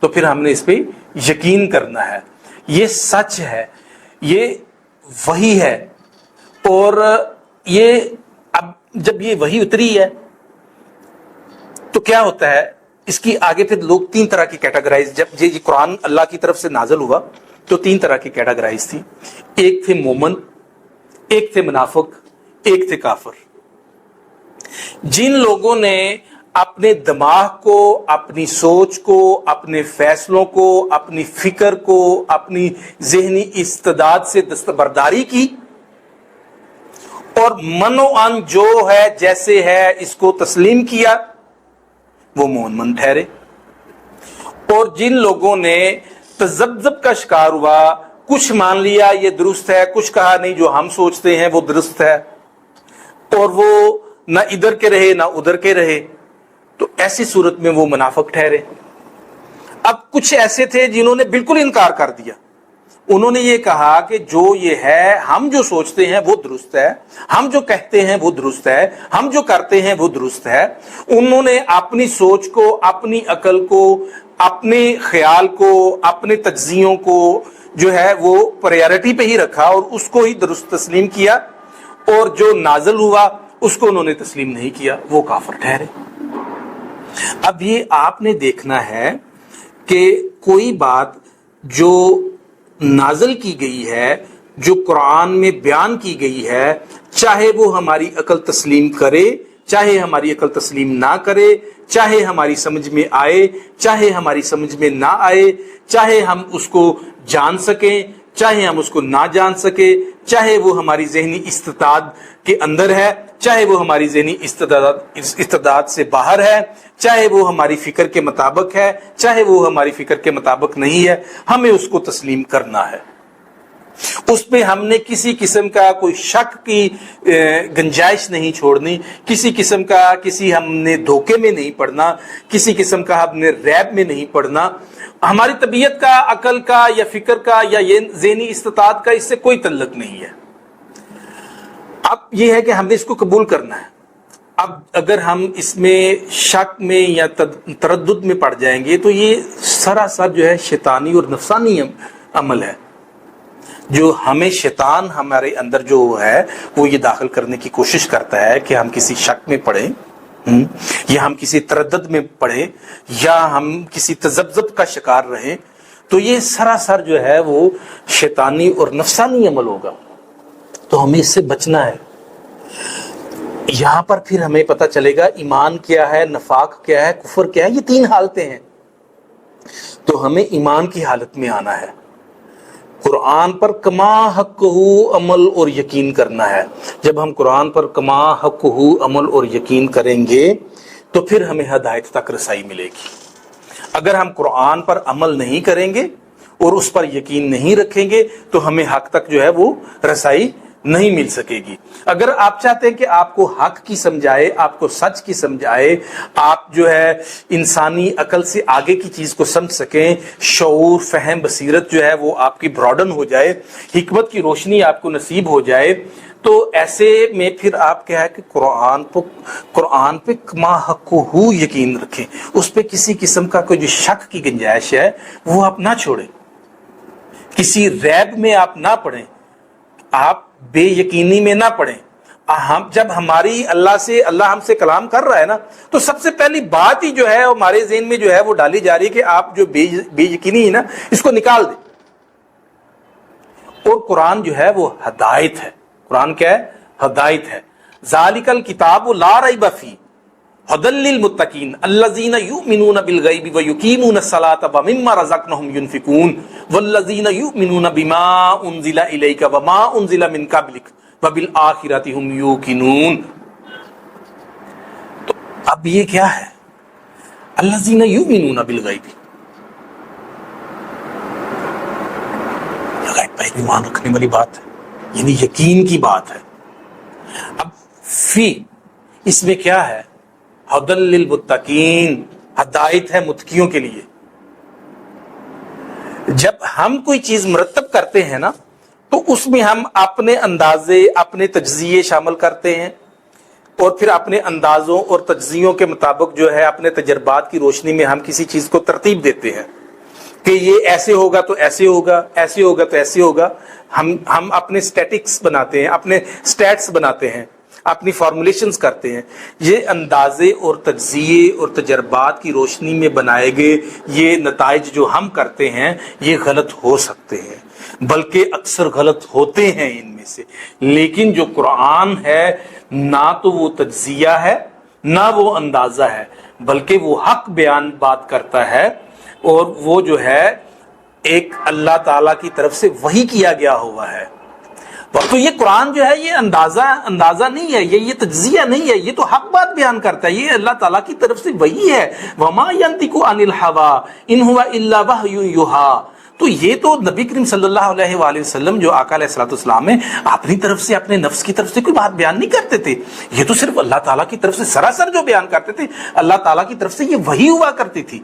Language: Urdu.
تو پھر ہم نے اس پہ یقین کرنا ہے. یہ سچ ہے, یہ وحی ہے. اور یہ اب جب یہ وحی اتری ہے تو کیا ہوتا ہے, اس کی آگے پھر لوگ تین طرح کی کیٹاگرائز, جب یہ قرآن اللہ کی طرف سے نازل ہوا تو تین طرح کی کیٹاگرائز تھی. ایک تھے مومن, ایک تھے منافق, ایک تھے کافر. جن لوگوں نے اپنے دماغ کو, اپنی سوچ کو, اپنے فیصلوں کو, اپنی فکر کو, اپنی ذہنی استعداد سے دستبرداری کی اور من و ان جو ہے جیسے ہے اس کو تسلیم کیا, وہ مومن ٹھہرے. اور جن لوگوں نے تذبذب کا شکار ہوا, کچھ مان لیا یہ درست ہے, کچھ کہا نہیں جو ہم سوچتے ہیں وہ درست ہے, اور وہ نہ ادھر کے رہے نہ ادھر کے رہے, تو ایسی صورت میں وہ منافق ٹھہرے. اب کچھ ایسے تھے جنہوں نے بالکل انکار کر دیا. انہوں نے یہ کہا کہ جو یہ ہے, ہم جو سوچتے ہیں وہ درست ہے, ہم جو کہتے ہیں وہ درست ہے, ہم جو کرتے ہیں وہ درست ہے. انہوں نے اپنی سوچ کو, اپنی عقل کو, اپنے خیال کو, اپنے تجزیوں کو جو ہے وہ پریارٹی پہ ہی رکھا اور اس کو ہی درست تسلیم کیا, اور جو نازل ہوا اس کو انہوں نے تسلیم نہیں کیا, وہ کافر ٹھہرے. اب یہ آپ نے دیکھنا ہے کہ کوئی بات جو نازل کی گئی ہے, جو قرآن میں بیان کی گئی ہے, چاہے وہ ہماری عقل تسلیم کرے, چاہے ہماری عقل تسلیم نہ کرے, چاہے ہماری سمجھ میں آئے, چاہے ہماری سمجھ میں نہ آئے, چاہے ہم اس کو جان سکیں, چاہے ہم اس کو نہ جان سکے, چاہے وہ ہماری ذہنی استطاعت کے اندر ہے, چاہے وہ ہماری ذہنی استعداد سے باہر ہے, چاہے وہ ہماری فکر کے مطابق ہے, چاہے وہ ہماری فکر کے مطابق نہیں ہے, ہمیں اس کو تسلیم کرنا ہے. اس پہ ہم نے کسی قسم کا کوئی شک کی گنجائش نہیں چھوڑنی, کسی قسم کا ہم نے دھوکے میں نہیں پڑنا, کسی قسم کا ہم نے ریب میں نہیں پڑنا. ہماری طبیعت کا, عقل کا یا فکر کا یا یہ ذہنی استطاعت کا اس سے کوئی تعلق نہیں ہے. اب یہ ہے کہ ہم نے اس کو قبول کرنا ہے. اب اگر ہم اس میں شک میں یا تردد میں پڑ جائیں گے تو یہ سراسر جو ہے شیطانی اور نفسانی عمل ہے, جو ہمیں شیطان ہمارے اندر جو ہے وہ یہ داخل کرنے کی کوشش کرتا ہے کہ ہم کسی شک میں پڑیں, یا ہم کسی تردد میں پڑیں, یا ہم کسی تذبذب کا شکار رہیں. تو یہ سراسر جو ہے وہ شیطانی اور نفسانی عمل ہوگا. تو ہمیں اس سے بچنا ہے. یہاں پر پھر ہمیں پتہ چلے گا ایمان کیا ہے, نفاق کیا ہے, کفر کیا ہے. یہ تین حالتیں ہیں. تو ہمیں ایمان کی حالت میں آنا ہے, قرآن پر کما حق ہو عمل اور یقین کرنا ہے. جب ہم قرآن پر کما حق ہو عمل اور یقین کریں گے تو پھر ہمیں ہدایت تک رسائی ملے گی. اگر ہم قرآن پر عمل نہیں کریں گے اور اس پر یقین نہیں رکھیں گے تو ہمیں حق تک جو ہے وہ رسائی نہیں مل سکے گی. اگر آپ چاہتے ہیں کہ آپ کو حق کی سمجھائے, آپ کو سچ کی سمجھائے, آپ جو ہے انسانی عقل سے آگے کی چیز کو سمجھ سکیں, شعور, فہم, بصیرت جو ہے وہ آپ کی براڈن ہو جائے, حکمت کی روشنی آپ کو نصیب ہو جائے, تو ایسے میں پھر آپ کیا ہے کہ قرآن پہ ما حق ہو یقین رکھیں. اس پہ کسی قسم کا کوئی جو شک کی گنجائش ہے وہ آپ نہ چھوڑیں, کسی ریب میں آپ نہ پڑیں, آپ بے یقینی میں نہ پڑیں. جب اللہ ہم سے کلام کر رہا ہے نا, تو سب سے پہلی بات ہی جو ہے ہمارے ذہن میں جو ہے وہ ڈالی جا رہی ہے کہ آپ جو بے یقینی ہے نا اس کو نکال دیں. اور قرآن جو ہے وہ ہدایت ہے. قرآن کیا ہے؟ ہدایت ہے. ذالک الکتاب لا ریب فیہ ھدی للمتقین الذین یؤمنون بالغیب ویقیمون الصلاۃ ومما رزقناہم ینفقون والذین یؤمنون بما انزل الیک وما انزل من قبلک وبالآخرۃ ھم یوقنون. تو اب یہ کیا ہے؟ الذین یؤمنون بالغیب, غیب پر ایمان رکھنے والی بات ہے, یعنی یقین کی بات ہے. اب فی اس میں کیا ہے؟ ھدی للمتقین, ہدایت ہے متقیوں کے لیے. جب ہم کوئی چیز مرتب کرتے ہیں نا تو اس میں ہم اپنے اندازے, اپنے تجزیے شامل کرتے ہیں, اور پھر اپنے اندازوں اور تجزیوں کے مطابق جو ہے اپنے تجربات کی روشنی میں ہم کسی چیز کو ترتیب دیتے ہیں. کہ یہ ایسے ہوگا تو ایسے ہوگا، ایسے ہوگا تو ایسے ہوگا. ہم اپنے اسٹیٹکس بناتے ہیں، اپنے اسٹیٹس بناتے ہیں، اپنی فارمولیشنز کرتے ہیں. یہ اندازے اور تجزیے اور تجربات کی روشنی میں بنائے گئے یہ نتائج جو ہم کرتے ہیں یہ غلط ہو سکتے ہیں، بلکہ اکثر غلط ہوتے ہیں ان میں سے. لیکن جو قرآن ہے نہ تو وہ تجزیہ ہے نہ وہ اندازہ ہے، بلکہ وہ حق بیان بات کرتا ہے، اور وہ جو ہے ایک اللہ تعالیٰ کی طرف سے وحی کیا گیا ہوا ہے. تو یہ قرآن جو ہے یہ اندازہ نہیں ہے، یہ تجزیہ نہیں ہے، یہ تو حق بات بیان کرتا ہے، یہ اللہ تعالیٰ کی طرف سے وحی ہے. وما ينطق عن الهوى ان هو الا وحی یوحى. تو یہ تو نبی کریم صلی اللہ علیہ وآلہ وسلم جو آقا علیہ الصلوۃ والسلام ہیں اپنی طرف سے، اپنے نفس کی طرف سے کوئی بات بیان نہیں کرتے تھے. یہ تو صرف اللہ تعالیٰ کی طرف سے سراسر جو بیان کرتے تھے، اللہ تعالیٰ کی طرف سے یہ وحی ہوا کرتی تھی.